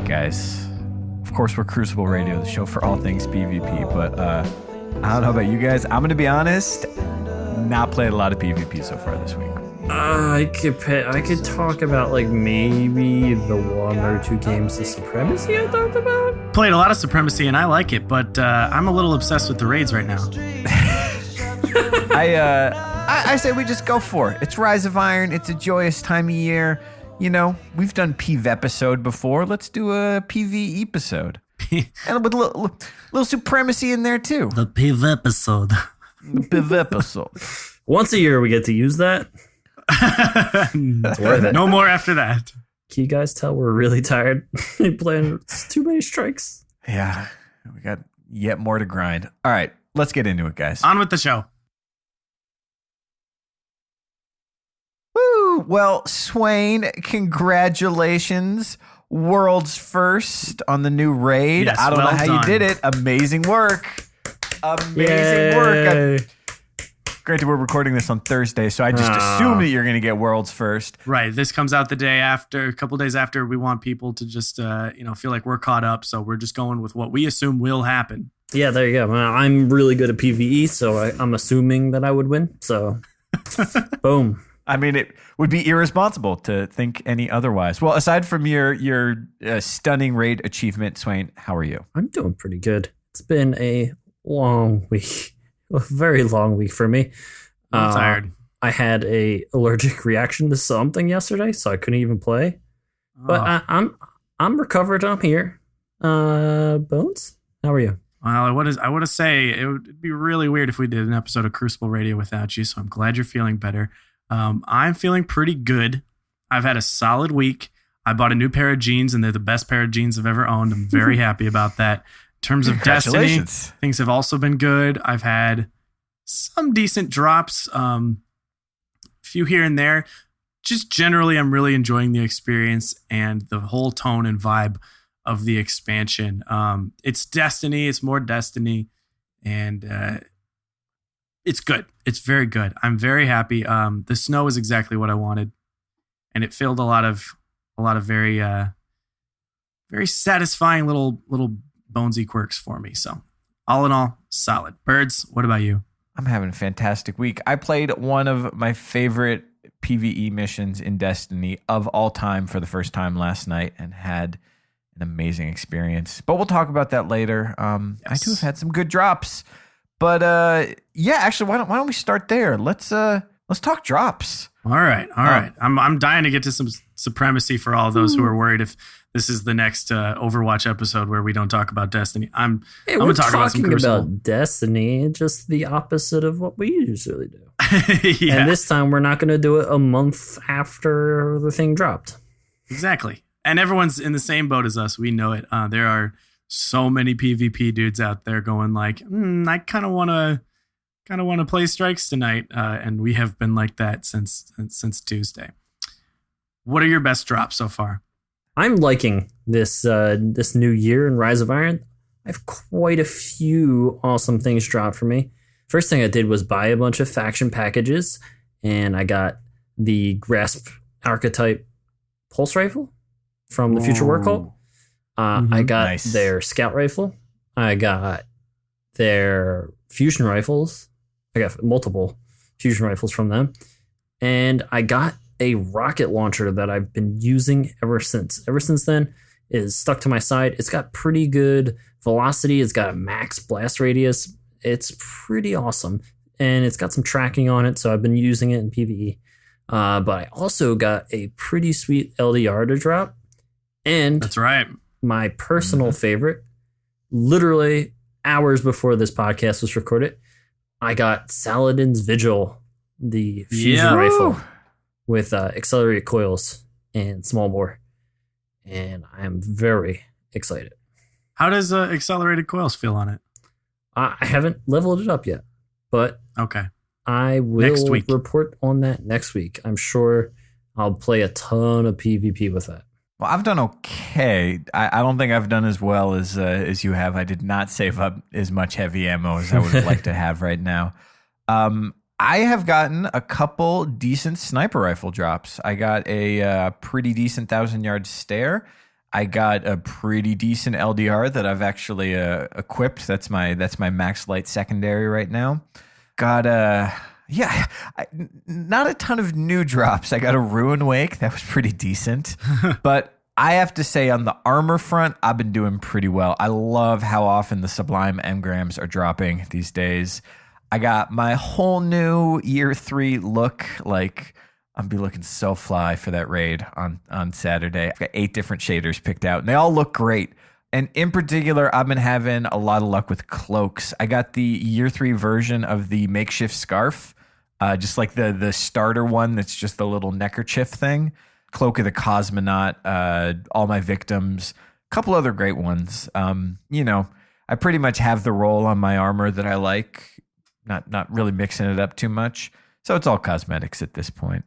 guys. Of course, we're Crucible Radio, the show for all things PvP. But I don't know about you guys. I'm going to be honest, not played a lot of PvP so far this week. I could talk about like maybe the one or two games of Supremacy I talked about. Played a lot of Supremacy and I like it, but I'm a little obsessed with the raids right now. I say we just go for it. It's Rise of Iron. It's a joyous time of year. You know, we've done PvE episode before. Let's do a PvE episode. And with a little Supremacy in there too. The PvE episode. The PvE episode. Once a year we get to use that. It's worth it. No more after that. Can you guys tell we're really tired playing too many strikes? Yeah, we got yet more to grind. All right, let's get into it, guys. On with the show. Woo! Well, Swain, congratulations. World's first on the new raid. Yes, I don't know how done. you did it. Amazing work. Amazing work. Granted, we're recording this on Thursday, so I just assume that you're going to get World's first. Right. This comes out the day after, a couple days after. We want people to just, feel like we're caught up. So we're just going with what we assume will happen. Yeah, there you go. I'm really good at PvE, so I'm assuming that I would win. So, boom. I mean, it would be irresponsible to think any otherwise. Well, aside from your stunning raid achievement, Swain, how are you? I'm doing pretty good. It's been a long week. A very long week for me. I'm tired. I had a allergic reaction to something yesterday, so I couldn't even play. But I'm recovered. I'm here. Bones, how are you? Well, I want to say it would be really weird if we did an episode of Crucible Radio without you. So I'm glad you're feeling better. I'm feeling pretty good. I've had a solid week. I bought a new pair of jeans, and they're the best pair of jeans I've ever owned. I'm very happy about that. In terms of Destiny, things have also been good. I've had some decent drops, few here and there. Just generally, I'm really enjoying the experience and the whole tone and vibe of the expansion. It's Destiny. It's more Destiny, and it's good. It's very good. I'm very happy. The snow is exactly what I wanted, and it filled a lot of very very satisfying little bonesy quirks for me. So all in all, solid. Birds, what about you? I'm having a fantastic week. I played one of my favorite PvE missions in Destiny of all time for the first time last night and had an amazing experience. But we'll talk about that later. Yes. I too have had some good drops. But actually, why don't we start there? Let's talk drops. All right. I'm dying to get to some Supremacy for all those who are worried if this is the next Overwatch episode where we don't talk about Destiny. I'm going to talk about some Crucible. About Destiny, just the opposite of what we usually do. Yeah. And this time we're not going to do it a month after the thing dropped. Exactly. And everyone's in the same boat as us. We know it. There are so many PvP dudes out there going like, I kind of want to play Strikes tonight. And we have been like that since Tuesday. What are your best drops so far? I'm liking this new year in Rise of Iron. I have quite a few awesome things dropped for me. First thing I did was buy a bunch of faction packages, and I got the Grasp archetype pulse rifle from the Future War Cult. I got their scout rifle. I got their fusion rifles. I got multiple fusion rifles from them. And I got a rocket launcher that I've been using ever since. Ever since then, it is stuck to my side. It's got pretty good velocity. It's got a max blast radius. It's pretty awesome. And it's got some tracking on it, so I've been using it in PvE. But I also got a pretty sweet LDR to drop. And that's right. My personal favorite, literally hours before this podcast was recorded, I got Saladin's Vigil, the fusion rifle with accelerated coils and small bore. And I am very excited. How does accelerated coils feel on it? I haven't leveled it up yet, but okay, I will report on that next week. I'm sure I'll play a ton of PvP with that. Well, I've done okay. I don't think I've done as well as you have. I did not save up as much heavy ammo as I would like to have right now. I have gotten a couple decent sniper rifle drops. I got a pretty decent 1,000-yard stare. I got a pretty decent LDR that I've actually equipped. That's my max light secondary right now. Got not a ton of new drops. I got a Ruin Wake. That was pretty decent. But I have to say on the armor front, I've been doing pretty well. I love how often the Sublime engrams are dropping these days. I got my whole new year 3 look. Like, I'll be looking so fly for that raid on Saturday. I've got 8 different shaders picked out, and they all look great. And in particular, I've been having a lot of luck with cloaks. I got the year 3 version of the makeshift scarf, just like the starter one that's just the little neckerchief thing. Cloak of the Cosmonaut, All My Victims, a couple other great ones. I pretty much have the roll on my armor that I like, not really mixing it up too much. So it's all cosmetics at this point.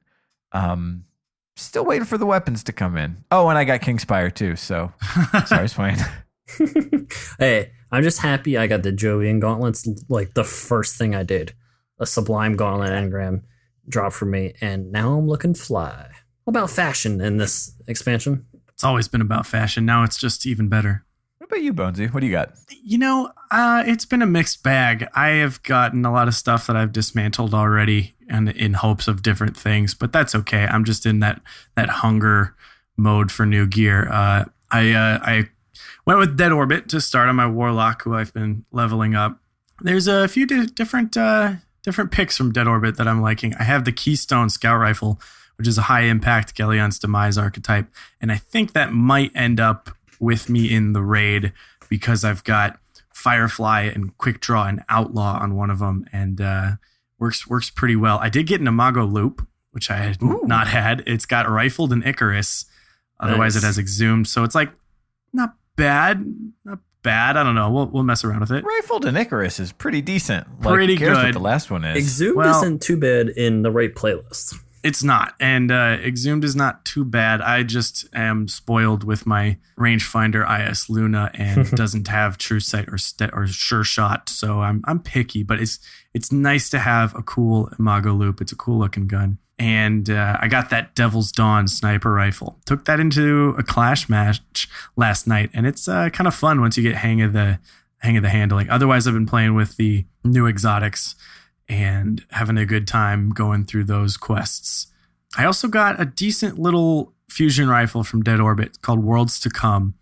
Still waiting for the weapons to come in. Oh, and I got Kingspire too, so sorry, Swain. Hey, I'm just happy I got the Jovian gauntlets, like the first thing I did. A Sublime Gauntlet engram dropped for me, and now I'm looking fly. What about fashion in this expansion? It's always been about fashion. Now it's just even better. What about you, Bonesy? What do you got? It's been a mixed bag. I have gotten a lot of stuff that I've dismantled already and in hopes of different things, but that's okay. I'm just in that hunger mode for new gear. I went with Dead Orbit to start on my Warlock, who I've been leveling up. There's a few different picks from Dead Orbit that I'm liking. I have the Keystone Scout Rifle, which is a high-impact Galleon's Demise archetype. And I think that might end up with me in the raid because I've got Firefly and Quick Draw and Outlaw on one of them, and works pretty well. I did get an Imago Loop, which I had not had. It's got Rifled and Icarus. Otherwise, It has Exhumed. So it's like not bad. I don't know. We'll mess around with it. Rifled and Icarus is pretty decent. Pretty good. What the last one is. Exhumed isn't too bad in the right playlist. It's not, and Exhumed is not too bad. I just am spoiled with my rangefinder IS Luna and doesn't have True Sight or Sure Shot, so I'm picky. But it's nice to have a cool Imago Loop. It's a cool looking gun, and I got that Devil's Dawn sniper rifle. Took that into a clash match last night, and it's kind of fun once you get hang of the handling. Otherwise, I've been playing with the new exotics and having a good time going through those quests. I also got a decent little fusion rifle from Dead Orbit called Worlds to Come.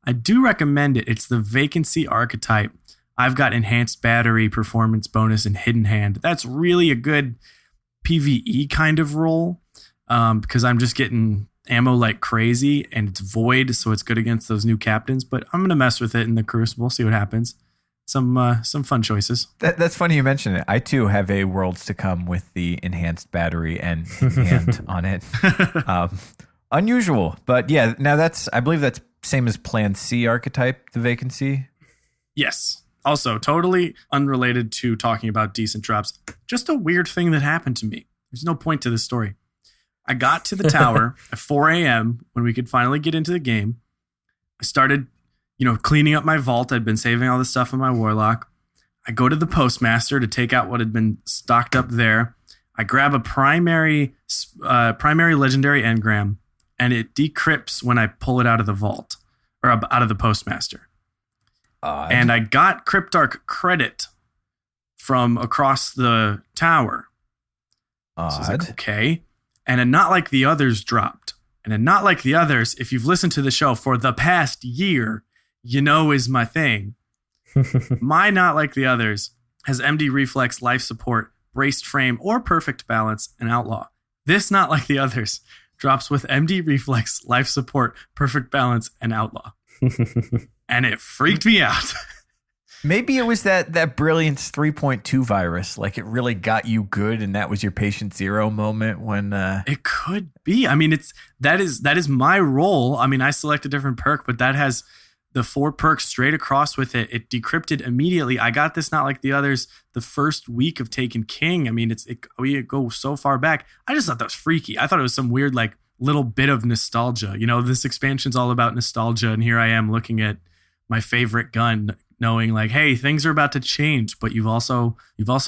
I do recommend it. It's the Vacancy archetype. I've got enhanced battery, performance bonus, and hidden hand. That's really a good PvE kind of role because I'm just getting ammo like crazy, and it's void, so it's good against those new captains. But I'm going to mess with it in the Crucible, see what happens. Some fun choices. That's funny you mention it. I too have a Worlds to Come with the enhanced battery and hand on it. Unusual, but yeah. Now I believe that's same as Plan C archetype, the Vacancy. Yes. Also, totally unrelated to talking about decent drops. Just a weird thing that happened to me. There's no point to this story. I got to the tower at 4 a.m. when we could finally get into the game. I started cleaning up my vault. I'd been saving all the stuff in my Warlock. I go to the postmaster to take out what had been stocked up there. I grab a primary legendary engram, and it decrypts when I pull it out of the vault or out of the postmaster. And I got Cryptarch credit from across the tower. So I was like, okay. And a Not Like the Others dropped. And a Not Like the Others, if you've listened to the show for the past year, is my thing. My Not Like the Others has MD Reflex, Life Support, Braced Frame, or Perfect Balance, and Outlaw. This Not Like the Others drops with MD Reflex, Life Support, Perfect Balance, and Outlaw. And it freaked me out. Maybe it was that Brilliance 3.2 virus. Like it really got you good, and that was your patient zero moment when. It could be. I mean, that is my role. I mean, I select a different perk, but that has the 4 perks straight across with it. It decrypted immediately. I got this Not Like the Others the first week of Taken King. I mean, we go so far back. I just thought that was freaky. I thought it was some weird like little bit of nostalgia. This expansion's all about nostalgia, and here I am looking at my favorite gun, knowing like, hey, things are about to change, but you've also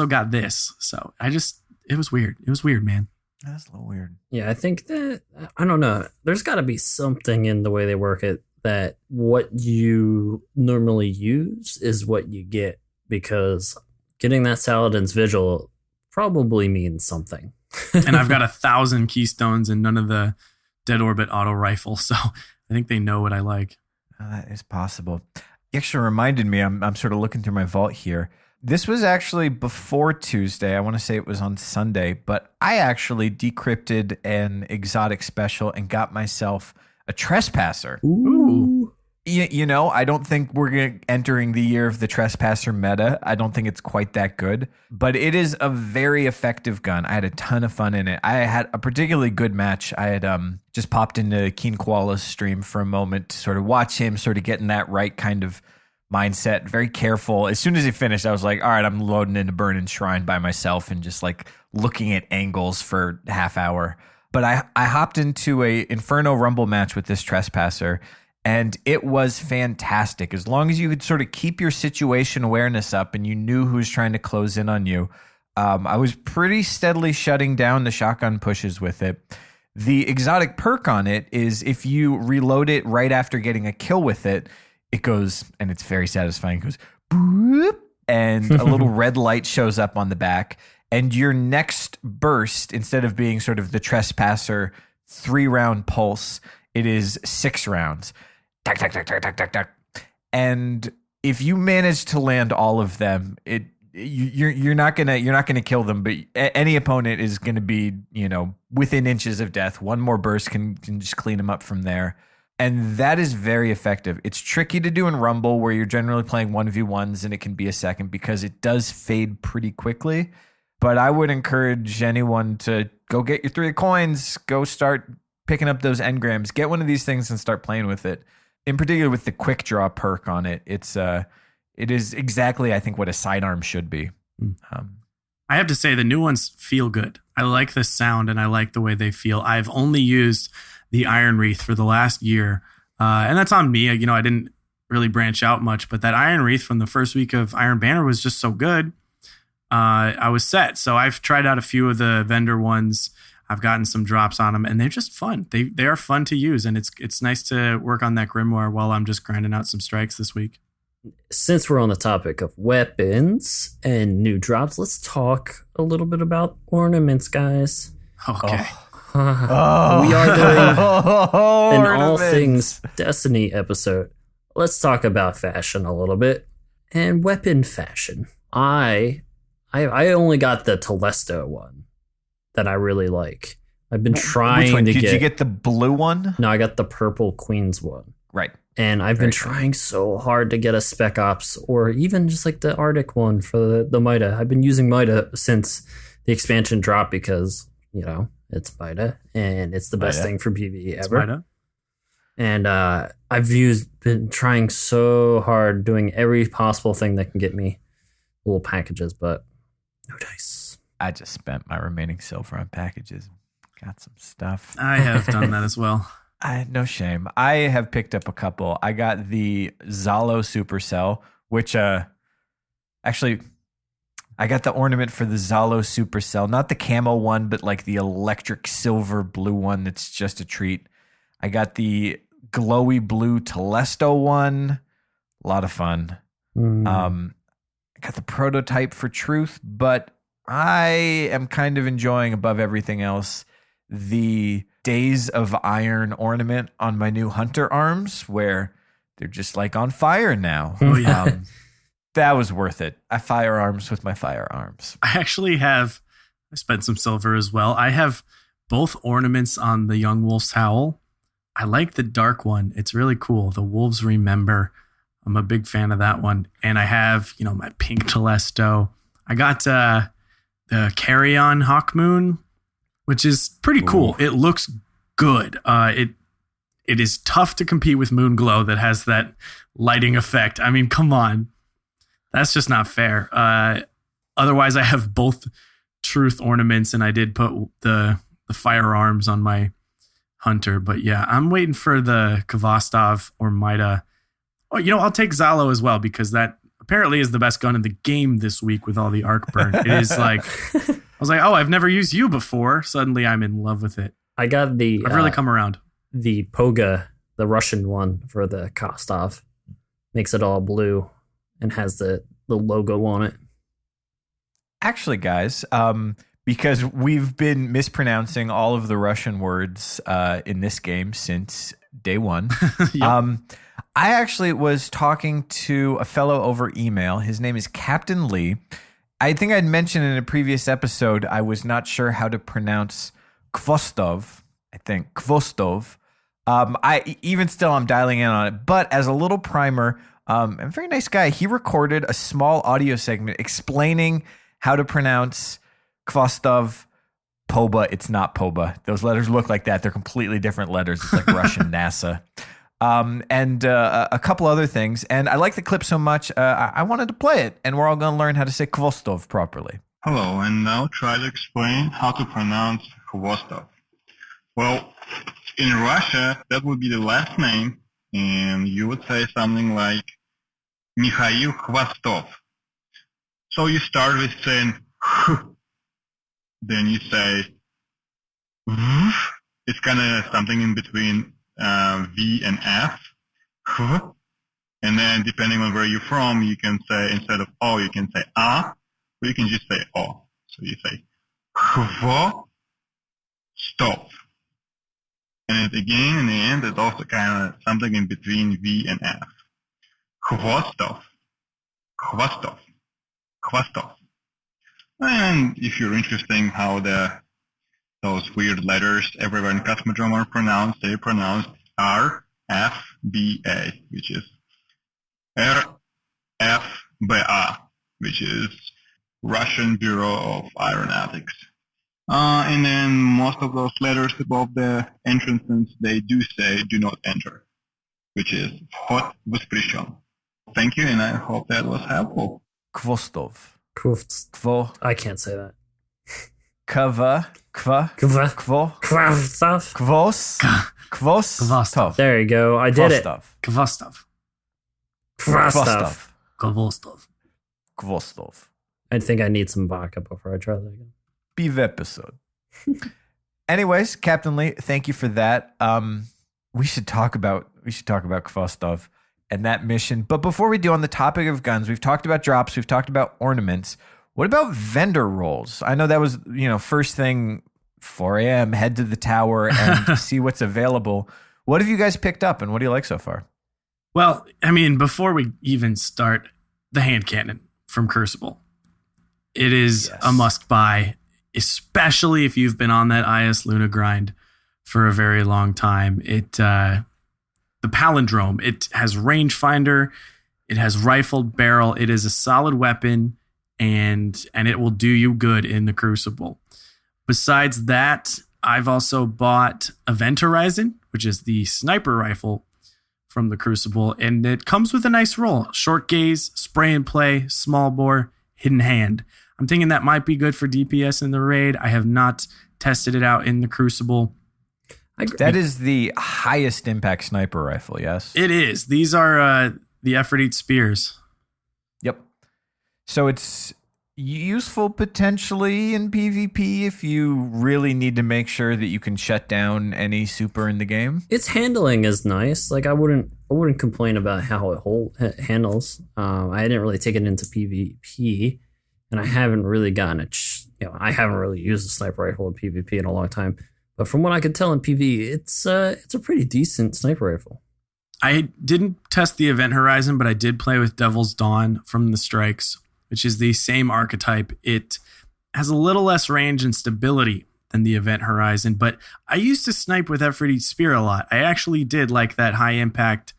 got this. So it was weird. It was weird, man. That's a little weird. Yeah, I think that, I don't know. There's got to be something in the way they work it that what you normally use is what you get, because getting that Saladin's Vigil probably means something. And I've got 1,000 keystones and none of the dead orbit auto rifle, so I think they know what I like. That is possible. You actually reminded me, I'm sort of looking through my vault here. This was actually before Tuesday. I want to say it was on Sunday, but I actually decrypted an exotic special and got myself a Trespasser. Ooh. You know, I don't think we're entering the year of the Trespasser meta. I don't think it's quite that good, but it is a very effective gun. I had a ton of fun in it. I had a particularly good match. I had just popped into Keen Koala's stream for a moment to sort of watch him sort of getting that right kind of mindset, very careful. As soon as he finished, I was like, all right, I'm loading into Burning Shrine by myself and just like looking at angles for half hour. But I hopped into a Inferno Rumble match with this Trespasser, and it was fantastic. As long as you could sort of keep your situation awareness up and you knew who was trying to close in on you, I was pretty steadily shutting down the shotgun pushes with it. The exotic perk on it is if you reload it right after getting a kill with it, it goes, and it's very satisfying, it goes, boop, and a little red light shows up on the back. And your next burst, instead of being sort of the Trespasser 3-round pulse, it is 6 rounds. Tack, tack, tack, tack, tack, tack, tack. And if you manage to land all of them, you're not gonna kill them, but any opponent is gonna be, you know, within inches of death. One more burst can just clean them up from there. And that is very effective. It's tricky to do in Rumble, where you're generally playing 1v1s and it can be a second because it does fade pretty quickly. But I would encourage anyone to go get your 3 coins, go start picking up those engrams, get one of these things and start playing with it. In particular with the quick draw perk on it, it is exactly, I think, what a sidearm should be. I have to say the new ones feel good. I like the sound and I like the way they feel. I've only used the Iron Wreath for the last year. And that's on me. You know, I didn't really branch out much, but that Iron Wreath from the first week of Iron Banner was just so good. I was set. So I've tried out a few of the vendor ones. I've gotten some drops on them and they're just fun. They are fun to use. And it's nice to work on that Grimoire while I'm just grinding out some strikes this week. Since we're on the topic of weapons and new drops, let's talk a little bit about ornaments, guys. Okay. We are doing an all things Destiny episode. Let's talk about fashion a little bit and weapon fashion. I only got the Telesto one that I really like. I've been trying to get. Did you get the blue one? No, I got the purple Queens one. Right. And I've been trying so hard to get a Spec Ops or even just like the Arctic one for the Mida. I've been using Mida since the expansion dropped because, you know, it's Mida and it's the best thing for PvE ever. Mida. And I've been trying so hard doing every possible thing that can get me little packages, but no dice. I just spent my remaining silver on packages. Got some stuff. I have done that as well. No shame. I have picked up a couple. I got the Zalo Supercell, which actually I got the ornament for the Zalo Supercell, not the camo one, but like the electric silver blue one that's just a treat. I got the glowy blue Telesto one. A lot of fun. I got the prototype for Truth, but I am kind of enjoying above everything else the Days of Iron ornament on my new Hunter arms, where they're just like on fire now. Oh, yeah. That was worth it. I firearms with my firearms. I spent some silver as well. I have both ornaments on the Young Wolf's Howl. I like the dark one. It's really cool. The Wolves Remember. I'm a big fan of that one. And I have, you know, my pink Telesto. I got the Carry-On Hawkmoon, which is pretty cool. It looks good. It is tough to compete with Moonglow that has that lighting effect. I mean, come on. That's just not fair. Otherwise, I have both Truth ornaments, and I did put the firearms on my Hunter. But yeah, I'm waiting for the Kvostov or Mida. Oh, you know, I'll take Zalo as well, because that apparently is the best gun in the game this week with all the arc burn. It is like, I was like, oh, I've never used you before. Suddenly I'm in love with it. I got I've really come around. The Poga, the Russian one for the Kostov. Makes it all blue and has the logo on it. Actually, guys, because we've been mispronouncing all of the Russian words in this game since day one. Yep. I actually was talking to a fellow over email. His name is Captain Lee. I think I'd mentioned in a previous episode I was not sure how to pronounce Kvostov. I think Kvostov. I'm dialing in on it. But as a little primer, a very nice guy. He recorded a small audio segment explaining how to pronounce Kvostov. Poba. It's not Poba. Those letters look like that. They're completely different letters. It's like Russian NASA. And a couple other things. And I like the clip so much, I wanted to play it. And we're all going to learn how to say Kvostov properly. Hello, and now try to explain how to pronounce Khvostov. Well, in Russia, that would be the last name, and you would say something like Mikhail Khvostov. So you start with saying then you say v. It's kind of something in between V and F. And then depending on where you're from, you can say, instead of O, you can say A, or you can just say O. So you say Khvostov. And again, in the end, it's also kind of something in between V and F. Khvostov. Khvostov. Khvostov. And if you're interested in how those weird letters everywhere in Cosmodrome are pronounced, they're pronounced RFBA, which is RFBA, which is Russian Bureau of Aeronautics. And then most of those letters above the entrances, they do say do not enter, which is Vhod Vоспрещен. Thank you, and I hope that was helpful. Kvostov. Kvo. I can't say that. Kva. Kva. Kva. Kvo. Kvostov. Kvostov. There you go. I did it. Kvostov. Kvostov. Kvostov. Kvostov. I think I need some vodka before I try that again. Beef episode. Anyways, Captain Lee, thank you for that. We should talk about Kvostov and that mission. But before we do, on the topic of guns, we've talked about drops, we've talked about ornaments. What about vendor rolls? I know that was, first thing, 4 a.m., head to the tower and see what's available. What have you guys picked up and what do you like so far? Well, I mean, before we even start, the hand cannon from Crucible. It is a must buy, especially if you've been on that IS Luna grind for a very long time. The palindrome, it has rangefinder, it has rifled barrel, it is a solid weapon, and it will do you good in the Crucible. Besides that, I've also bought Event Horizon, which is the sniper rifle from the Crucible, and it comes with a nice roll. Short gaze, spray and play, small bore, hidden hand. I'm thinking that might be good for DPS in the raid. I have not tested it out in the Crucible. That is the highest impact sniper rifle, yes? It is. These are the Effort Eat Spears. Yep. So it's useful potentially in PvP if you really need to make sure that you can shut down any super in the game. Its handling is nice. Like I wouldn't complain about how it handles. I didn't really take it into PvP, and I haven't really I haven't really used a sniper rifle in PvP in a long time. But from what I could tell in PvE, it's a pretty decent sniper rifle. I didn't test the Event Horizon, but I did play with Devil's Dawn from the Strikes, which is the same archetype. It has a little less range and stability than the Event Horizon, but I used to snipe with Effort Eat Spear a lot. I actually did like that high impact,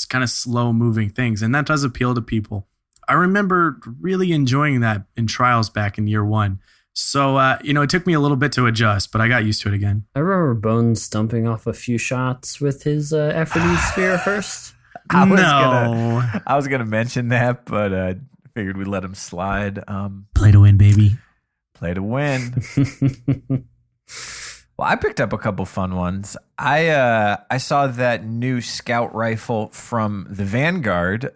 kind of slow moving things, and that does appeal to people. I remember really enjoying that in Trials back in year one. So, it took me a little bit to adjust, but I got used to it again. I remember Bones stumping off a few shots with his Effort Eat Spear first. I was gonna mention that, but figured we'd let him slide. Play to win, baby. Play to win. Well, I picked up a couple fun ones. I saw that new scout rifle from the Vanguard,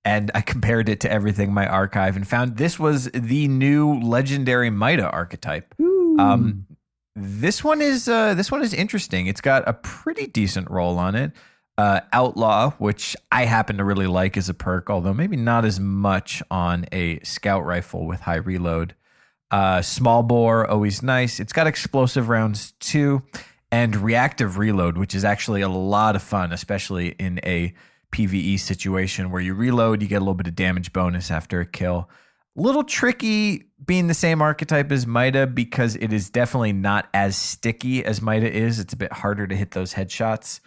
and I compared it to everything in my archive and found this was the new legendary Mida archetype. This one is interesting. It's got a pretty decent roll on it. Outlaw, which I happen to really like as a perk, although maybe not as much on a scout rifle with high reload. Small bore, always nice. It's got explosive rounds too, and reactive reload, which is actually a lot of fun, especially in a PvE situation where you reload, you get a little bit of damage bonus after a kill. Little tricky being the same archetype as Mida because it is definitely not as sticky as Mida is. It's a bit harder to hit those headshots.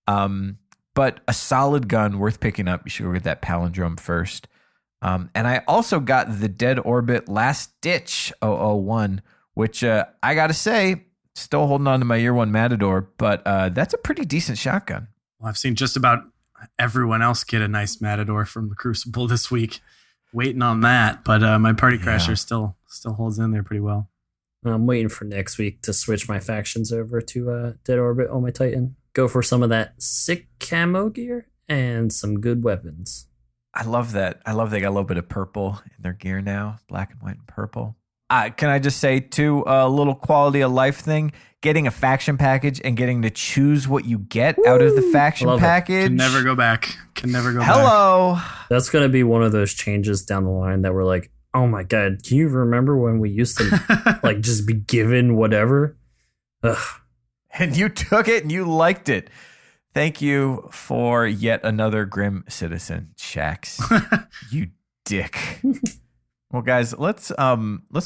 But a solid gun worth picking up. You should go get that palindrome first. And I also got the Dead Orbit Last Ditch 001, which I got to say, still holding on to my year one Matador, but that's a pretty decent shotgun. Well, I've seen just about everyone else get a nice Matador from the Crucible this week. Waiting on that, but my Party Crasher still holds in there pretty well. I'm waiting for next week to switch my factions over to Dead Orbit on my Titan. Go for some of that sick camo gear and some good weapons. I love that. I love they got a little bit of purple in their gear now, black and white and purple. Can I just say, too, a little quality of life thing? Getting a faction package and getting to choose what you get out of the faction package. Can never go back. Hello. That's going to be one of those changes down the line that we're like, oh my God, can you remember when we used to like just be given whatever? Ugh. And you took it and you liked it. Thank you for yet another grim citizen, Shax. You dick. Well, guys, let's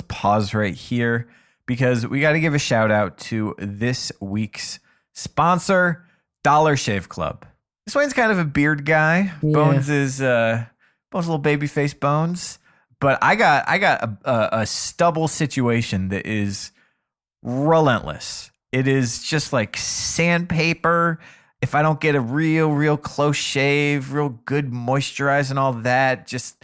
pause right here because we got to give a shout out to this week's sponsor, Dollar Shave Club. This one's kind of a beard guy. Yeah. Bones is Bones little baby face Bones, but I got a stubble situation that is relentless. It is just like sandpaper. If I don't get a real close shave, real good moisturize and all that, just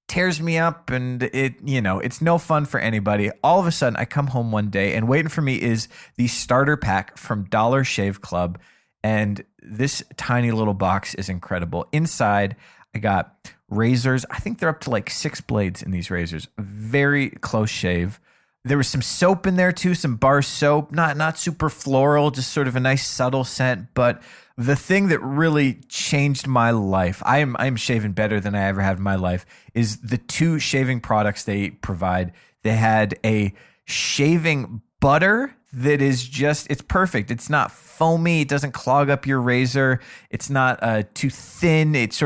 tears me up, and it's no fun for anybody. All of a sudden, I come home one day, and waiting for me is the starter pack from Dollar Shave Club, and this tiny little box is incredible. Inside, I got razors. I think they're up to like 6 blades in these razors. Very close shave. There was some soap in there too, some bar soap, not super floral, just sort of a nice subtle scent. But the thing that really changed my life, I'm shaving better than I ever have in my life, is the 2 shaving products they provide. They had a shaving butter that is just, it's perfect. It's not foamy. It doesn't clog up your razor. It's not too thin. It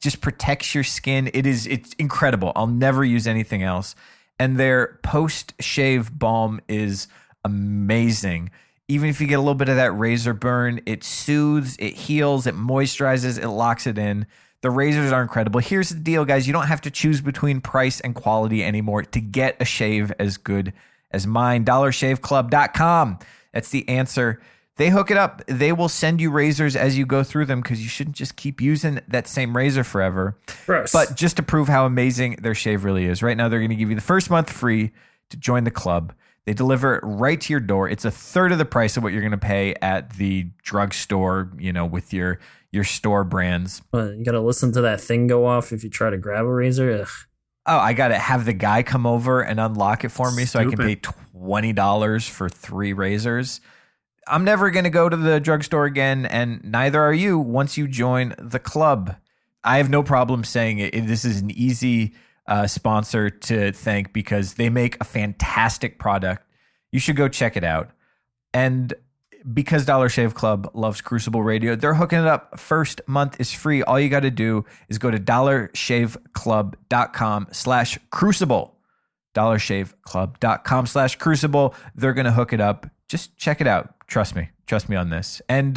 just protects your skin. It's incredible. I'll never use anything else. And their post-shave balm is amazing. Even if you get a little bit of that razor burn, it soothes, it heals, it moisturizes, it locks it in. The razors are incredible. Here's the deal, guys. You don't have to choose between price and quality anymore to get a shave as good as mine. DollarShaveClub.com. That's the answer. They hook it up. They will send you razors as you go through them because you shouldn't just keep using that same razor forever. Gross. But just to prove how amazing their shave really is, right now they're going to give you the first month free to join the club. They deliver it right to your door. It's a third of the price of what you're going to pay at the drugstore, with your store brands. You got to listen to that thing go off if you try to grab a razor. Ugh. Oh, I got to have the guy come over and unlock it for me so I can pay $20 for 3 razors. I'm never going to go to the drugstore again, and neither are you once you join the club. I have no problem saying it. This is an easy sponsor to thank because they make a fantastic product. You should go check it out. And because Dollar Shave Club loves Crucible Radio, they're hooking it up. First month is free. All you got to do is go to dollarshaveclub.com/crucible. dollarshaveclub.com/crucible. They're going to hook it up. Just check it out. Trust me on this. And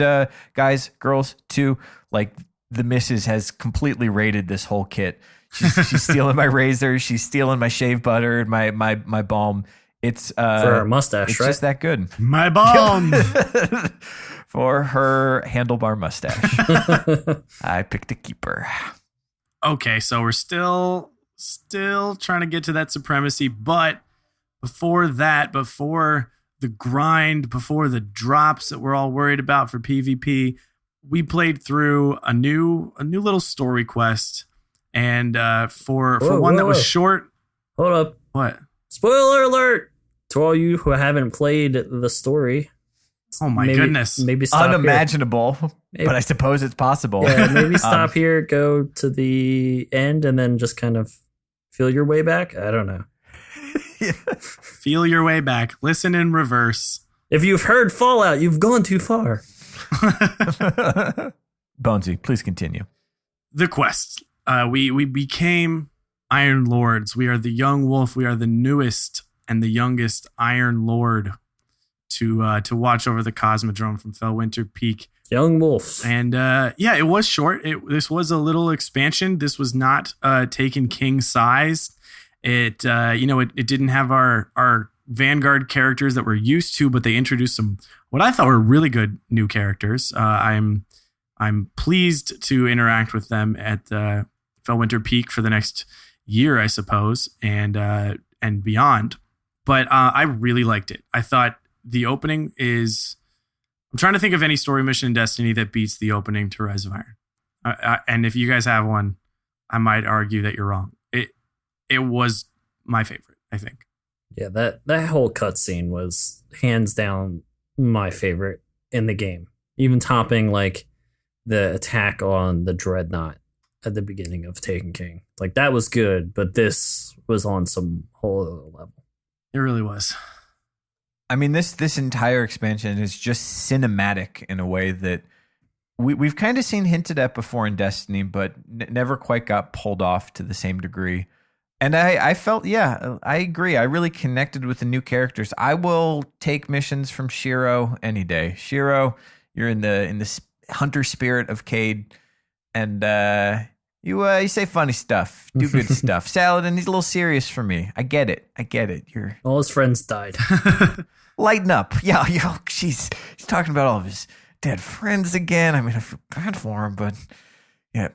guys, girls too, like the missus has completely raided this whole kit. She's stealing my razor. She's stealing my shave butter and my balm. It's for her mustache, it's right? just that good. My balm for her handlebar mustache. I picked a keeper. Okay, so we're still trying to get to that supremacy, but before the grind, before the drops that we're all worried about for PvP, we played through a new little story quest, and for one that was short. Hold up! What? Spoiler alert to all you who haven't played the story. Oh my goodness. Maybe stop Unimaginable, Maybe- but I suppose it's possible. here. Yeah, maybe stop here, go to the end, and then just kind of feel your way back. I don't know. Feel your way back. Listen in reverse. If you've heard Fallout, you've gone too far. Bonesy, please continue. The quest. We became Iron Lords. We are the young wolf. We are the newest and the youngest Iron Lord to watch over the Cosmodrome from Fellwinter Peak. Young wolves. And yeah, it was short. This was a little expansion. This was not Taken King size. It didn't have our Vanguard characters that we're used to, but they introduced some what I thought were really good new characters. I'm pleased to interact with them at Fellwinter Peak for the next year, I suppose, and beyond. But I really liked it. I thought the opening is. I'm trying to think of any story mission in Destiny that beats the opening to Rise of Iron. And if you guys have one, I might argue that you're wrong. It was my favorite, I think. Yeah, that whole cutscene was hands down my favorite in the game. Even topping like the attack on the Dreadnought at the beginning of Taken King. Like that was good, but this was on some whole other level. It really was. I mean, this entire expansion is just cinematic in a way that we've kind of seen hinted at before in Destiny, but never quite got pulled off to the same degree. And I felt, yeah, I agree. I really connected with the new characters. I will take missions from Shiro any day. Shiro, you're in the hunter spirit of Cade, and you say funny stuff, do good stuff. Saladin, he's a little serious for me. I get it. All his friends died. Lighten up. Yeah, he's talking about all of his dead friends again. I mean, I feel bad for him, but yeah,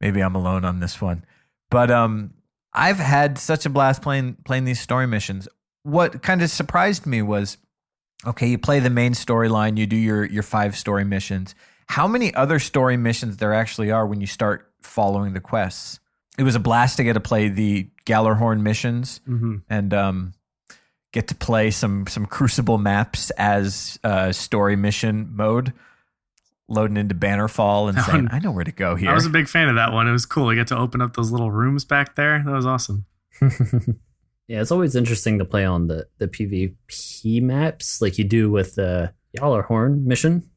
maybe I'm alone on this one. But I've had such a blast playing these story missions. What kind of surprised me was, okay, you play the main storyline, you do your 5 story missions. How many other story missions there actually are when you start following the quests? It was a blast to get to play the Gallarhorn missions and get to play some Crucible maps as story mission mode, loading into Bannerfall and saying, I know where to go here. I was a big fan of that one. It was cool. I got to open up those little rooms back there. That was awesome. Yeah, it's always interesting to play on the PvP maps like you do with the Gallarhorn mission.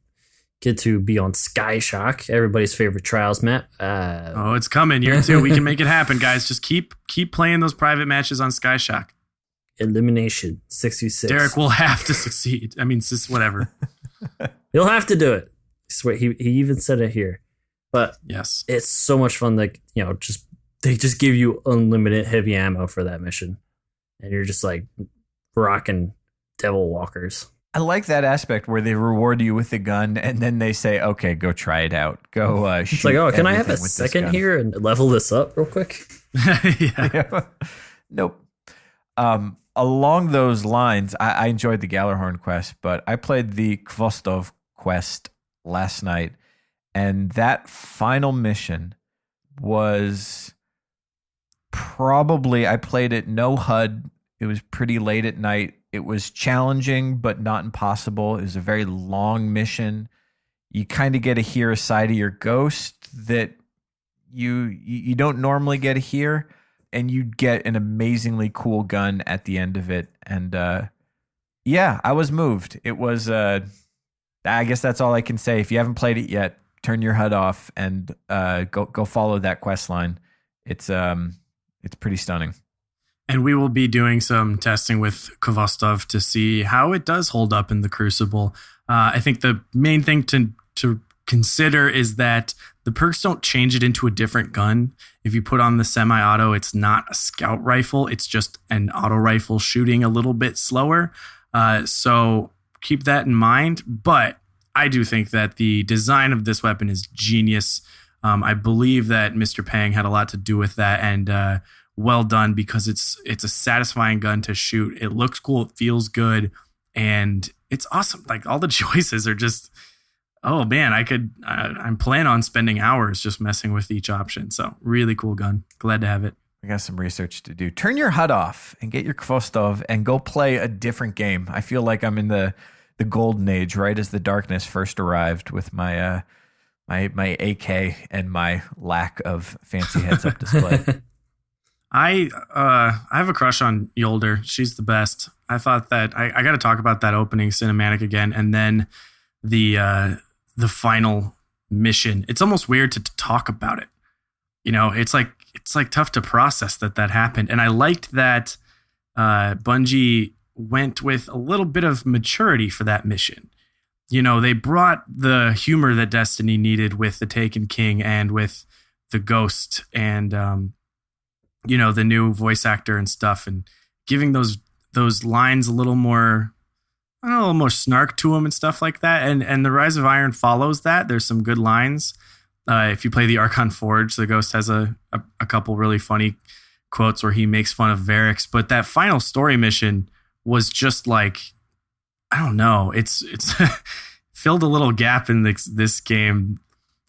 Get to be on Sky Shock, everybody's favorite Trials map. It's coming. Year 2. We can make it happen, guys. Just keep playing those private matches on Sky Shock. Elimination 66. Derek will have to succeed. I mean, just whatever. He'll have to do it. I swear, he even said it here. But yes, it's so much fun. Like, they just give you unlimited heavy ammo for that mission, and you're just like rocking Devil Walkers. I like that aspect where they reward you with the gun and then they say, "Okay, go try it out. Go shoot." It's like, oh, can I have a with this second gun." here and level this up real quick? yeah. Nope. Along those lines, I enjoyed the Gallarhorn quest, but I played the Kvostov quest last night, and that final mission was probably, I played it no HUD. It was pretty late at night. It was challenging, but not impossible. It was a very long mission. You kind of get to hear a side of your ghost that you don't normally get to hear. And you get an amazingly cool gun at the end of it. And yeah, I was moved. It was, I guess that's all I can say. If you haven't played it yet, turn your HUD off and go follow that quest line. It's pretty stunning. And we will be doing some testing with Kvostov to see how it does hold up in the Crucible. I think the main thing to consider is that the perks don't change it into a different gun. If you put on the semi-auto, it's not a scout rifle. It's just an auto rifle shooting a little bit slower. So keep that in mind. But I do think that the design of this weapon is genius. I believe that Mr. Pang had a lot to do with that, and well done, because it's a satisfying gun to shoot. It looks cool. It feels good. And it's awesome. Like, all the choices are just... Oh man, I'm planning on spending hours just messing with each option. So really cool gun. Glad to have it. I got some research to do. Turn your HUD off and get your Kvostov and go play a different game. I feel like I'm in the the golden age, right as the darkness first arrived with my my AK and my lack of fancy heads-up display. I have a crush on Yolder. She's the best. I thought that I got to talk about that opening cinematic again, and then the final mission. It's almost weird to talk about it. You know, it's like tough to process that happened. And I liked that Bungie went with a little bit of maturity for that mission. You know, they brought the humor that Destiny needed with the Taken King and with the Ghost and you know, the new voice actor and stuff, and giving those lines a little more, I don't know, a little more snark to them and stuff like that. And the Rise of Iron follows that. There's some good lines. If you play the Archon Forge, the Ghost has a couple really funny quotes where he makes fun of Varix. But that final story mission was just like, I don't know, it's filled a little gap in this game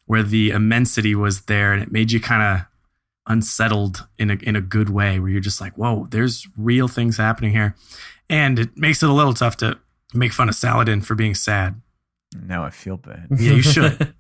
where the immensity was there, and it made you kind of unsettled in a good way, where you're just like, whoa, there's real things happening here. And it makes it a little tough to make fun of Saladin for being sad. Now I feel bad. Yeah, you should.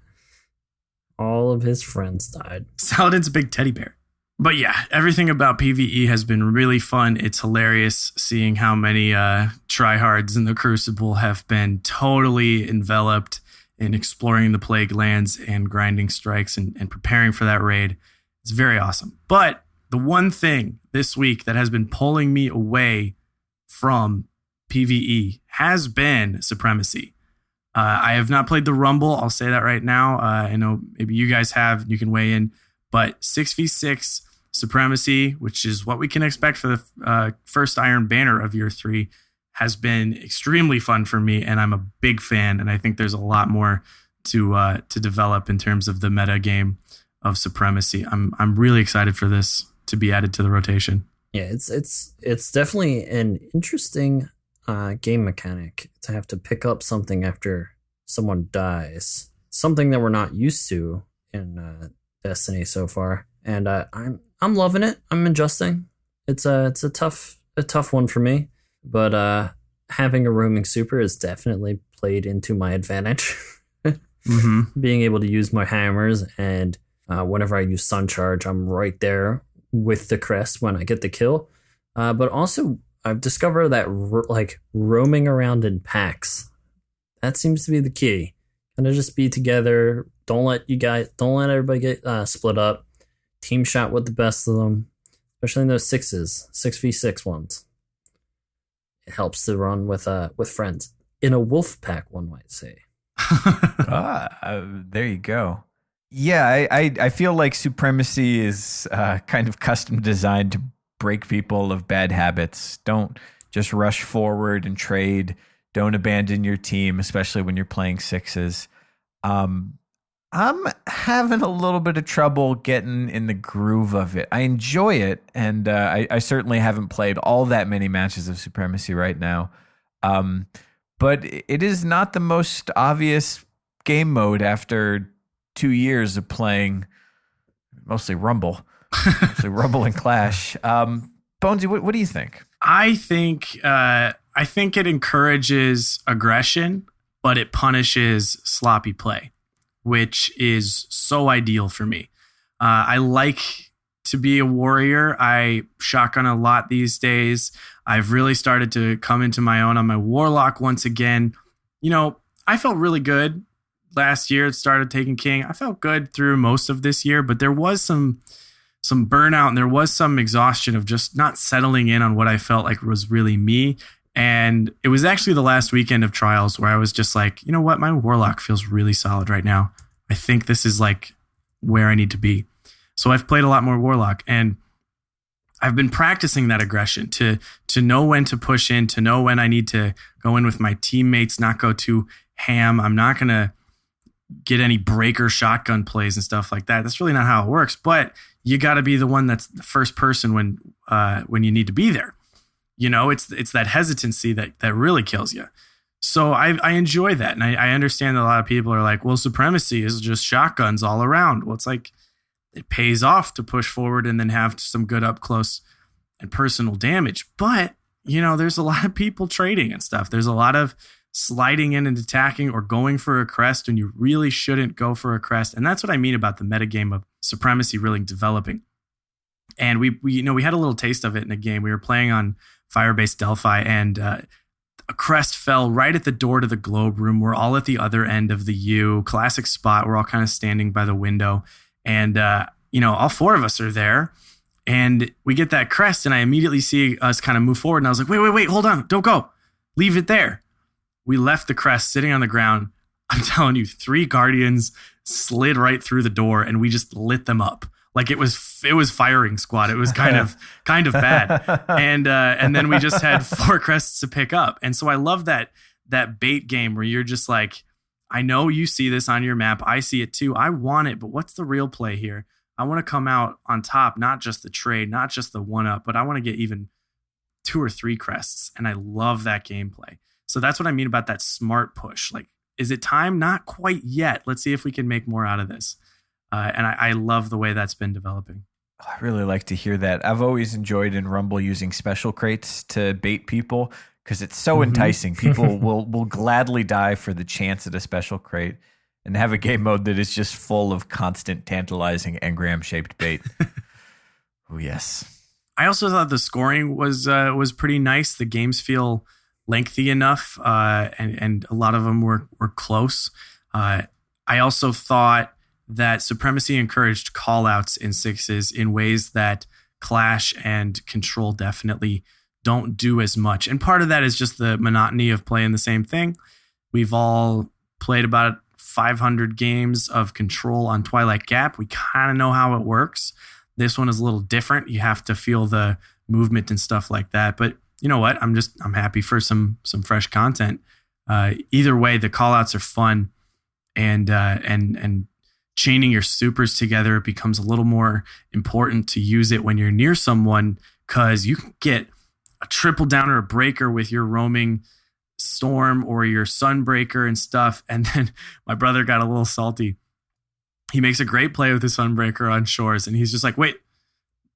All of his friends died. Saladin's a big teddy bear. But yeah, everything about PvE has been really fun. It's hilarious seeing how many tryhards in the Crucible have been totally enveloped in exploring the Plague Lands and grinding strikes and preparing for that raid. It's very awesome. But the one thing this week that has been pulling me away from PvE has been Supremacy. I have not played the Rumble. I'll say that right now. I know maybe you guys have. You can weigh in. But 6v6 Supremacy, which is what we can expect for the first Iron Banner of Year 3, has been extremely fun for me, and I'm a big fan. And I think there's a lot more to develop in terms of the meta game of Supremacy. I'm really excited for this to be added to the rotation. Yeah, it's definitely an interesting game mechanic to have to pick up something after someone dies. Something that we're not used to in Destiny so far, and I'm loving it. I'm adjusting. It's a tough one for me, but having a roaming super has definitely played into my advantage. Being able to use my hammers, and whenever I use Sun Charge, I'm right there with the crest when I get the kill. But also, I've discovered that roaming around in packs, that seems to be the key. Kind of just be together. Don't let everybody get split up. Team shot with the best of them, especially in those 6v6 ones. It helps to run with friends in a wolf pack, one might say. There you go. Yeah, I feel like Supremacy is kind of custom designed to break people of bad habits. Don't just rush forward and trade. Don't abandon your team, especially when you're playing sixes. I'm having a little bit of trouble getting in the groove of it. I enjoy it, and I certainly haven't played all that many matches of Supremacy right now. But it is not the most obvious game mode after 2 years of playing mostly Rumble and Clash. Bonesy, what do you think? I think it encourages aggression, but it punishes sloppy play, which is so ideal for me. I like to be a warrior. I shotgun a lot these days. I've really started to come into my own on my Warlock once again. You know, I felt really good last year. It started taking King. I felt good through most of this year, but there was some burnout and there was some exhaustion of just not settling in on what I felt like was really me. And it was actually the last weekend of Trials where I was just like, you know what? My Warlock feels really solid right now. I think this is like where I need to be. So I've played a lot more Warlock, and I've been practicing that aggression to know when to push in, to know when I need to go in with my teammates, not go too ham. I'm not going to get any breaker shotgun plays and stuff like that. That's really not how it works, but you got to be the one that's the first person when you need to be there. You know, it's that hesitancy that really kills you. So I enjoy that. And I understand that a lot of people are like, well, Supremacy is just shotguns all around. Well, it's like, it pays off to push forward and then have some good up close and personal damage. But, you know, there's a lot of people trading and stuff. There's a lot of sliding in and attacking or going for a crest when you really shouldn't go for a crest. And that's what I mean about the metagame of Supremacy really developing. And we had a little taste of it in a game. We were playing on Firebase Delphi, and a crest fell right at the door to the globe room. We're all at the other end of the U, classic spot. We're all kind of standing by the window, and all four of us are there. And we get that crest, and I immediately see us kind of move forward. And I was like, wait, hold on, don't go, leave it there. We left the crest sitting on the ground. I'm telling you, 3 Guardians slid right through the door, and we just lit them up. Like it was firing squad. It was kind of bad. And then we just had 4 crests to pick up. And so I love that bait game where you're just like, I know you see this on your map. I see it too. I want it, but what's the real play here? I want to come out on top, not just the trade, not just the 1-up, but I want to get even 2 or 3 crests. And I love that gameplay. So that's what I mean about that smart push. Like, is it time? Not quite yet. Let's see if we can make more out of this. And I love the way that's been developing. I really like to hear that. I've always enjoyed in Rumble using special crates to bait people because it's so enticing. People will gladly die for the chance at a special crate and have a game mode that is just full of constant tantalizing engram-shaped bait. Oh, yes. I also thought the scoring was pretty nice. The games feel lengthy enough, and a lot of them were close. I also thought that Supremacy encouraged callouts in 6s in ways that Clash and Control definitely don't do as much. And part of that is just the monotony of playing the same thing. We've all played about 500 games of Control on Twilight Gap. We kind of know how it works. This one is a little different. You have to feel the movement and stuff like that. But you know what? I'm happy for some fresh content. Either way, the callouts are fun, and chaining your supers together becomes a little more important to use it when you're near someone, because you can get a triple down or a breaker with your roaming storm or your sunbreaker and stuff. And then my brother got a little salty. He makes a great play with his sunbreaker on shores, and he's just like, wait,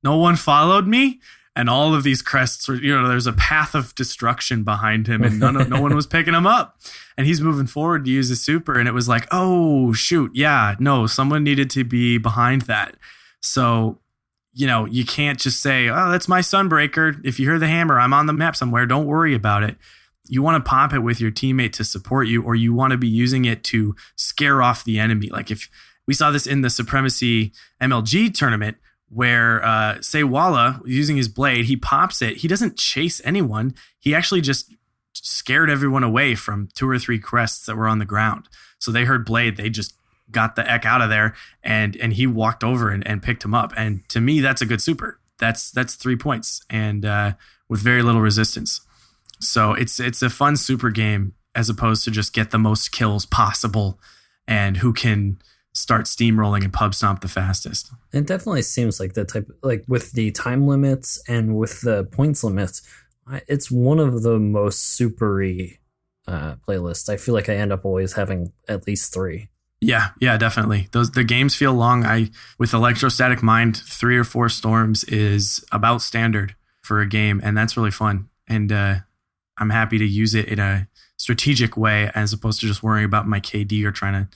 no one followed me? And all of these crests were, there's a path of destruction behind him, and no one was picking him up. And he's moving forward to use his super, and it was like, oh, shoot, yeah, no, someone needed to be behind that. So, you can't just say, oh, that's my sunbreaker. If you hear the hammer, I'm on the map somewhere. Don't worry about it. You want to pop it with your teammate to support you, or you want to be using it to scare off the enemy. Like if we saw this in the Supremacy MLG tournament, where say Walla using his blade, he pops it. He doesn't chase anyone. He actually just scared everyone away from 2 or 3 crests that were on the ground. So they heard blade, they just got the heck out of there, and he walked over and picked him up. And to me, that's a good super. That's 3 points, and with very little resistance. So it's a fun super game as opposed to just get the most kills possible and who can start steamrolling and pub stomp the fastest. It definitely seems like the type, like with the time limits and with the points limits, it's one of the most supery playlists. I feel like I end up always having at least 3. Yeah, definitely. The games feel long. With Electrostatic Mind, 3 or 4 storms is about standard for a game, and that's really fun. And I'm happy to use it in a strategic way as opposed to just worrying about my KD or trying to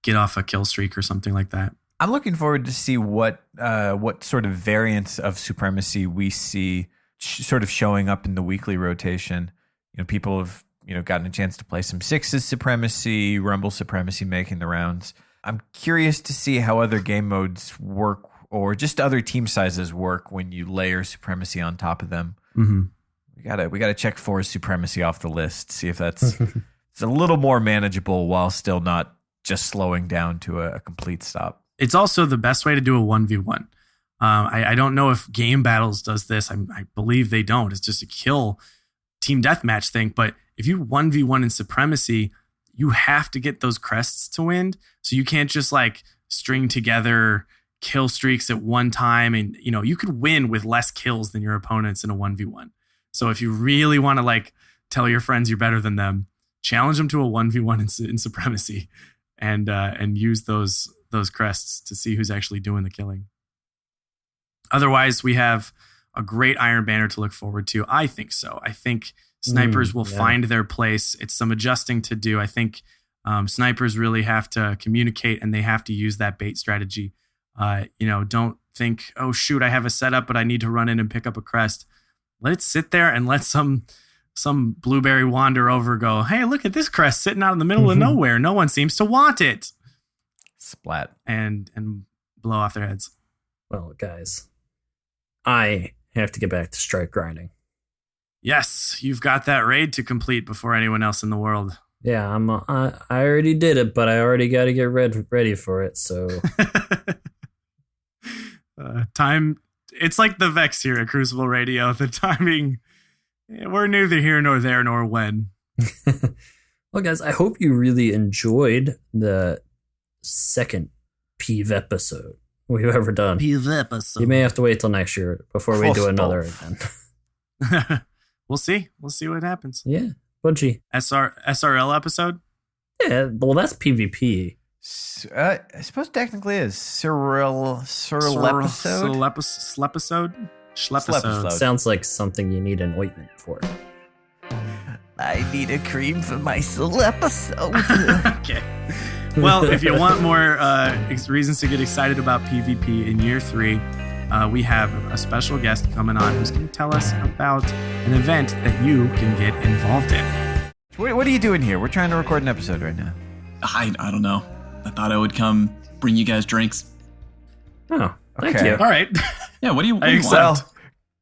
get off a kill streak or something like that. I'm looking forward to see what sort of variants of Supremacy we see sort of showing up in the weekly rotation. People have gotten a chance to play some 6s Supremacy, Rumble Supremacy making the rounds. I'm curious to see how other game modes work, or just other team sizes work when you layer Supremacy on top of them. Mm-hmm. We gotta check 4 Supremacy off the list, see if that's it's a little more manageable while still not just slowing down to a complete stop. It's also the best way to do a 1v1. I don't know if Game Battles does this. I believe they don't. It's just a kill team deathmatch thing. But if you 1v1 in Supremacy, you have to get those crests to win. So you can't just like string together kill streaks at one time. And, you could win with less kills than your opponents in a 1v1. So if you really want to like tell your friends you're better than them, challenge them to a 1v1 in Supremacy. And use those crests to see who's actually doing the killing. Otherwise, we have a great Iron Banner to look forward to. I think so. I think Snipers will yeah. find their place. It's some adjusting to do. I think snipers really have to communicate, and they have to use that bait strategy. Don't think, oh shoot, I have a setup, but I need to run in and pick up a crest. Let it sit there and let some blueberry wander over. Go, hey, look at this crest sitting out in the middle of nowhere. No one seems to want it. Splat. And blow off their heads. Well, guys, I have to get back to strike grinding. Yes, you've got that raid to complete before anyone else in the world. Yeah, I already did it, but I already got to get ready for it. So time. It's like the Vex here at Crucible Radio. The timing, we're neither here nor there nor when. Well, guys, I hope you really enjoyed the second PvE episode we've ever done. PvE episode. You may have to wait till next year before we do another again. We'll see. We'll see what happens. Yeah, Bungie. SRL episode? Yeah, well, that's PvP. I suppose technically is Slepisode. Schlepisode. Sounds like something you need an ointment for. I need a cream for my Slepisode. Okay. Well, if you want more reasons to get excited about PvP in year 3, we have a special guest coming on who's going to tell us about an event that you can get involved in. What are you doing here? We're trying to record an episode right now. I don't know. I thought I would come bring you guys drinks. Oh, thank Okay. you. All right. Yeah, what do you I want? accept. Well,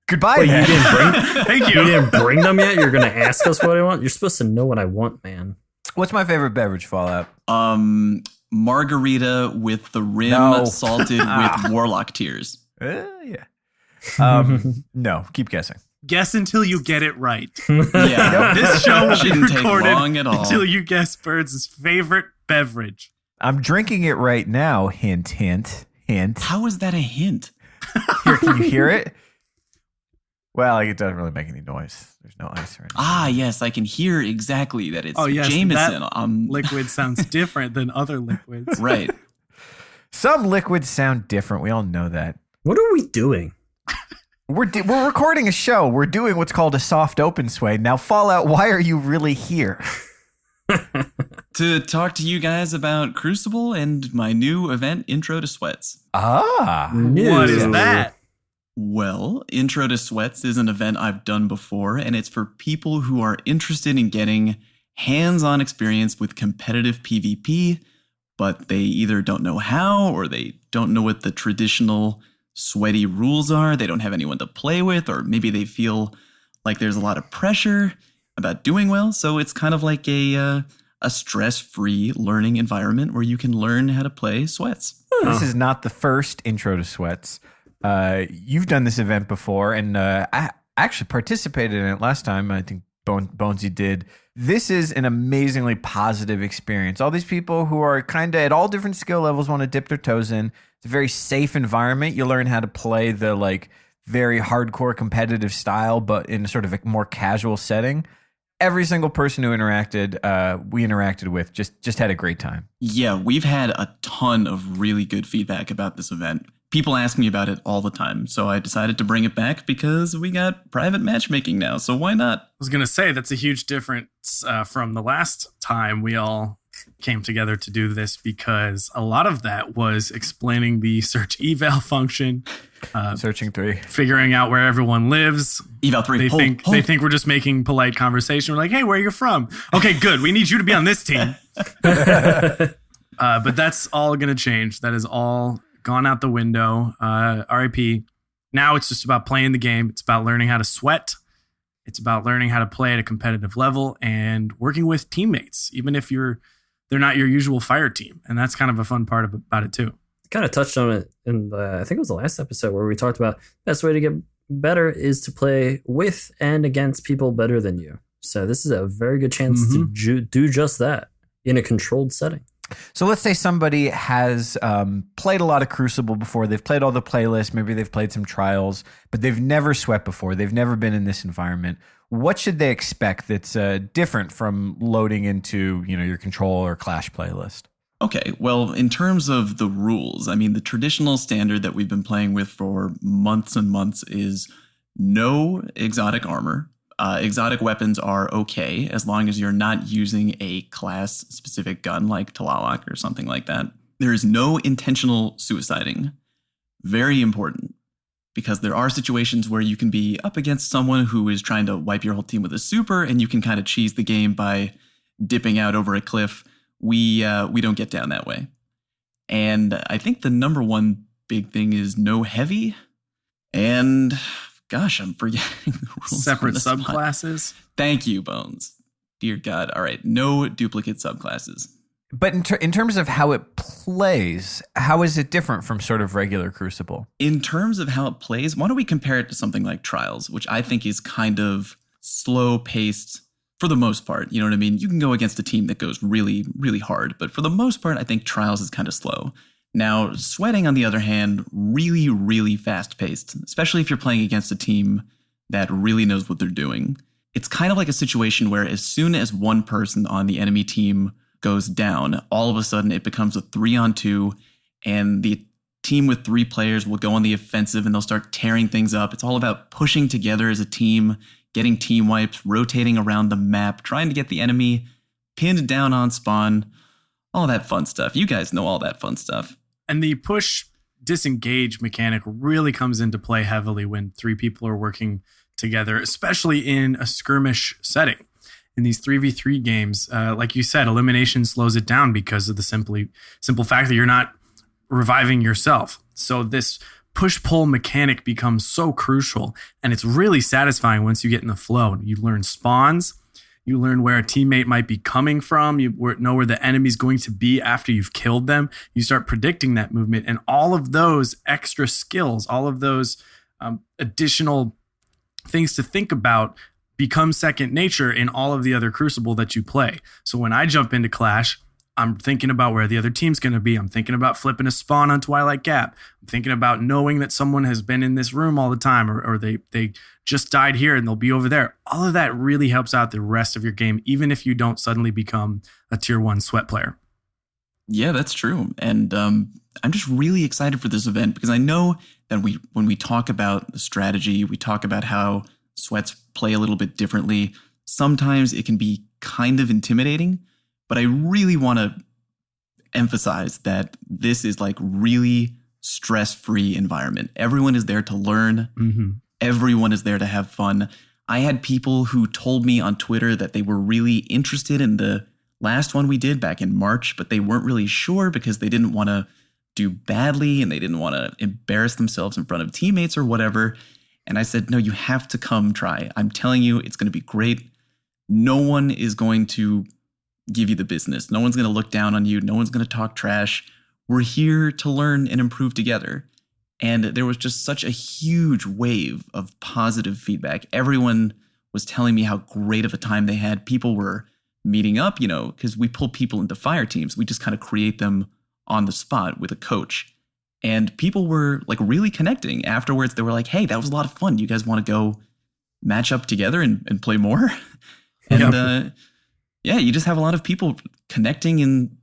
goodbye, Wait, then. you didn't bring? Thank You you. didn't bring them yet? You're going to ask us what I want? You're supposed to know what I want, man. What's my favorite beverage, Fallout? Margarita with the rim No. salted with warlock tears. Yeah. No, keep guessing. Guess until you get it right. Yeah, This show will be shouldn't take recorded long at all. until you guess Birds' favorite beverage. I'm drinking it right now. Hint, hint, hint. How is that a hint? Here, can you hear it? Well, it doesn't really make any noise. There's no ice or anything. Ah, yes, I can hear exactly that it's Oh, yes, Jameson. that liquid sounds different than other liquids. Right. Some liquids sound different. We all know that. What are we doing? We're recording a show. We're doing what's called a soft open sway. Now, Fallout, why are you really here? To talk to you guys about Crucible and my new event, Intro to Sweats. Ah. What is that? Well, Intro to Sweats is an event I've done before, and it's for people who are interested in getting hands-on experience with competitive PvP, but they either don't know how or they don't know what the traditional sweaty rules are. They don't have anyone to play with, or maybe they feel like there's a lot of pressure about doing well. So it's kind of like a stress-free learning environment where you can learn how to play Sweats. This is not the first Intro to Sweats. You've done this event before, and I actually participated in it last time. I think Bonesy did. This is an amazingly positive experience. All these people who are kind of at all different skill levels want to dip their toes in. It's a very safe environment. You learn how to play the very hardcore competitive style, but in sort of a more casual setting. Every single person who we interacted with just had a great time. Yeah, we've had a ton of really good feedback about this event. People ask me about it all the time, so I decided to bring it back because we got private matchmaking now, so why not? I was going to say that's a huge difference from the last time we all came together to do this, because a lot of that was explaining the search eval function, Searching 3. figuring out where everyone lives. Eval 3, They hold. think we're just making polite conversation. We're like, hey, where are you from? Okay, good. We need you to be on this team. But that's all going to change. That is all gone out the window. RIP. Now it's just about playing the game. It's about learning how to sweat. It's about learning how to play at a competitive level and working with teammates, even if they're not your usual fire team. And that's kind of a fun part about it too. Kind of touched on it in I think it was the last episode where we talked about best way to get better is to play with and against people better than you. So this is a very good chance to do just that in a controlled setting. So let's say somebody has played a lot of Crucible before. They've played all the playlists. Maybe they've played some trials, but they've never sweat before. They've never been in this environment. What should they expect that's different from loading into your Control or Clash playlist? Okay, well, in terms of the rules, I mean, the traditional standard that we've been playing with for months and months is no exotic armor. Exotic weapons are okay as long as you're not using a class-specific gun like Talawak or something like that. There is no intentional suiciding. Very important, because there are situations where you can be up against someone who is trying to wipe your whole team with a super, and you can kind of cheese the game by dipping out over a cliff. We don't get down that way. And I think the number one big thing is no heavy. And gosh, I'm forgetting the rules. Separate subclasses. Thank you, Bones. Dear God. All right. No duplicate subclasses. But in terms of how it plays, how is it different from sort of regular Crucible? In terms of how it plays, why don't we compare it to something like Trials, which I think is kind of slow paced for the most part. You know what I mean? You can go against a team that goes really, really hard, but for the most part, I think Trials is kind of slow. Now, Sweating, on the other hand, really, really fast paced, especially if you're playing against a team that really knows what they're doing. It's kind of like a situation where as soon as one person on the enemy team goes down, all of a sudden it becomes a 3-on-2, and the team with 3 players will go on the offensive and they'll start tearing things up. It's all about pushing together as a team, getting team wipes, rotating around the map, trying to get the enemy pinned down on spawn, all that fun stuff. You guys know all that fun stuff. And the push disengage mechanic really comes into play heavily when 3 people are working together, especially in a skirmish setting. In these 3v3 games, like you said, elimination slows it down because of the simple fact that you're not reviving yourself. So this push-pull mechanic becomes so crucial, and it's really satisfying once you get in the flow. You learn spawns, you learn where a teammate might be coming from, you know where the enemy's going to be after you've killed them. You start predicting that movement, and all of those extra skills, all of those additional things to think about become second nature in all of the other Crucible that you play. So when I jump into Clash, I'm thinking about where the other team's going to be. I'm thinking about flipping a spawn on Twilight Gap. I'm thinking about knowing that someone has been in this room all the time, or they just died here and they'll be over there. All of that really helps out the rest of your game, even if you don't suddenly become a tier 1 Sweat player. Yeah, that's true. And I'm just really excited for this event because I know that when we talk about the strategy, we talk about how Sweats play a little bit differently. Sometimes it can be kind of intimidating, but I really want to emphasize that this is like really stress-free environment. Everyone is there to learn. Mm-hmm. Everyone is there to have fun. I had people who told me on Twitter that they were really interested in the last one we did back in March, but they weren't really sure because they didn't want to do badly and they didn't want to embarrass themselves in front of teammates or whatever. And I said, no, you have to come try. I'm telling you, it's going to be great. No one is going to give you the business. No one's going to look down on you. No one's going to talk trash. We're here to learn and improve together. And there was just such a huge wave of positive feedback. Everyone was telling me how great of a time they had. People were meeting up, because we pull people into fire teams. We just kind of create them on the spot with a coach. And people were like really connecting afterwards. They were like, hey, that was a lot of fun. You guys want to go match up together and play more? And you just have a lot of people connecting and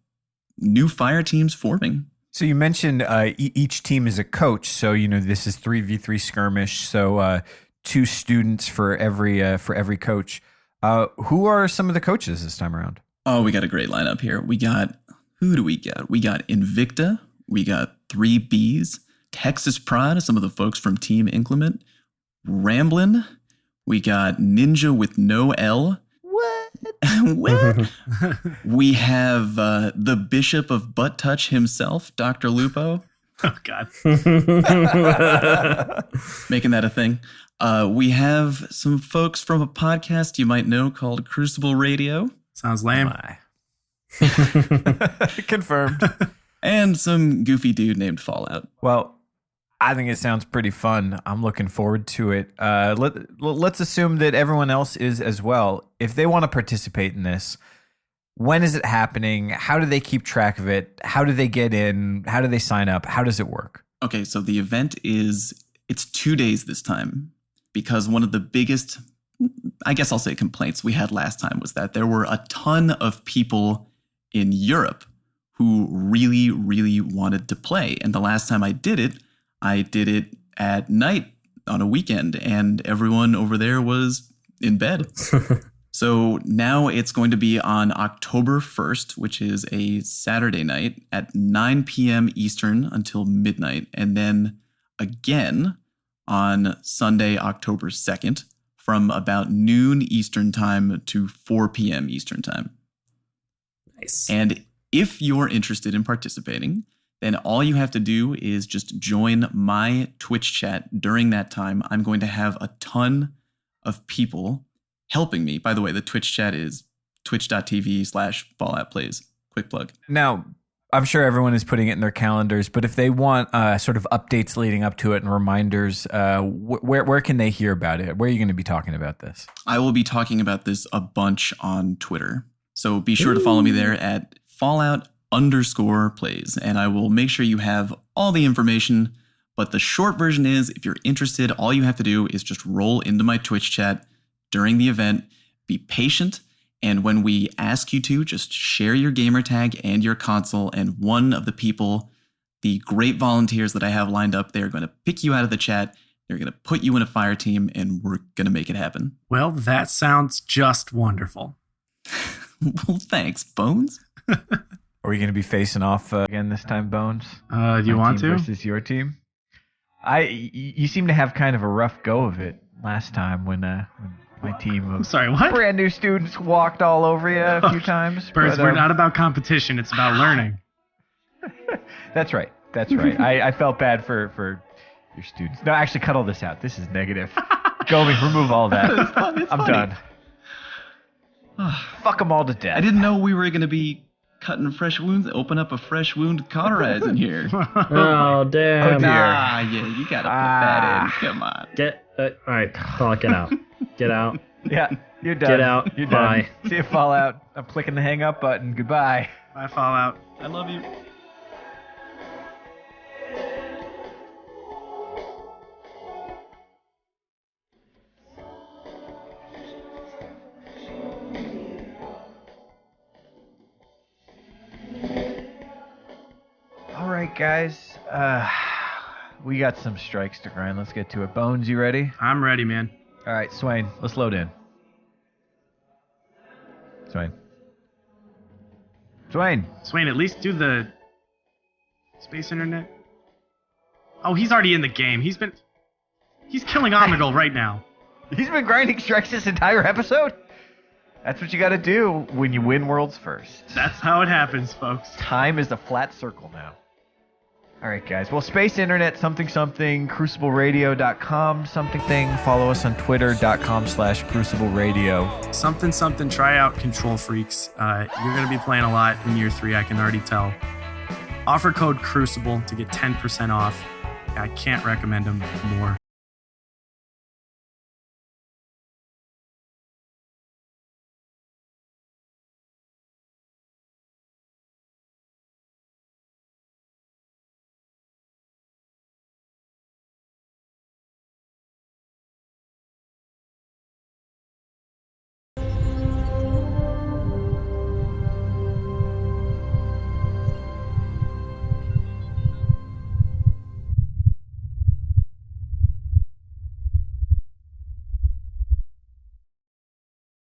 new fire teams forming. So you mentioned each team is a coach. So, this is 3v3 skirmish. So 2 students for every coach. Who are some of the coaches this time around? Oh, we got a great lineup here. Who do we got? We got Invicta. We got 3Bs, Texas Pride, some of the folks from Team Inclement, Ramblin'. We got Ninja with no L. What? We have the Bishop of Butt Touch himself, Dr. Lupo. Oh, God. Making that a thing. We have some folks from a podcast you might know called Crucible Radio. Sounds lame. Confirmed. And some goofy dude named Fallout. Well, I think it sounds pretty fun. I'm looking forward to it. Let's assume that everyone else is as well. If they want to participate in this, when is it happening? How do they keep track of it? How do they get in? How do they sign up? How does it work? Okay, so the event it's 2 days this time because one of the biggest, I guess I'll say complaints we had last time was that there were a ton of people in Europe who really, really wanted to play. And the last time I did it at night on a weekend, and everyone over there was in bed. So now it's going to be on October 1st, which is a Saturday night at 9 p.m. Eastern until midnight. And then again on Sunday, October 2nd, from about noon Eastern time to 4 p.m. Eastern time. Nice. And if you're interested in participating, then all you have to do is just join my Twitch chat during that time. I'm going to have a ton of people helping me. By the way, the Twitch chat is twitch.tv/FalloutPlays. Quick plug. Now, I'm sure everyone is putting it in their calendars, but if they want sort of updates leading up to it and reminders, where can they hear about it? Where are you going to be talking about this? I will be talking about this a bunch on Twitter. So be sure to follow me there at Fallout_plays, and I will make sure you have all the information. But the short version is, if you're interested, all you have to do is just roll into my Twitch chat during the event, be patient, and when we ask you to, just share your gamer tag and your console, and one of the people, the great volunteers that I have lined up, they're going to pick you out of the chat, they're going to put you in a fire team, and we're going to make it happen. Well, that sounds just wonderful. Well, thanks, Bones. Are we going to be facing off again this time, Bones? Do you My want team to? versus your team? You seem to have kind of a rough go of it last time when my team I'm of sorry, what? brand new students walked all over you a few times. Birds, but, we're not about competition. It's about learning. That's right. I felt bad for your students. No, actually, cut all this out. This is negative. Gobi, remove all that. It's I'm funny. done. Fuck them all to death. I didn't know we were going to be cutting fresh wounds, open up a fresh wound, cauterize in here. Oh, damn. Oh, dear. Ah, yeah, you got to put that in. Come on. All right, Fallout, get out. Get out. Yeah, you're done. Get out. You're Bye. done. See you, Fallout. I'm clicking the hang up button. Goodbye. Bye, Fallout. I love you. All right, guys. We got some strikes to grind. Let's get to it. Bones, you ready? I'm ready, man. All right, Swain, let's load in. Swain, At least do the space internet. Oh, he's already in the game. He's killing Omegle right now. he's been grinding strikes this entire episode? That's what you got to do when you win worlds first. That's how it happens, folks. Time is a flat circle now. All right, guys. Well, space internet, something, crucibleradio.com, something. Follow us on twitter.com/crucibleradio. Something. Try out Control Freaks. You're going to be playing a lot in year 3, I can already tell. Offer code Crucible to get 10% off. I can't recommend them more.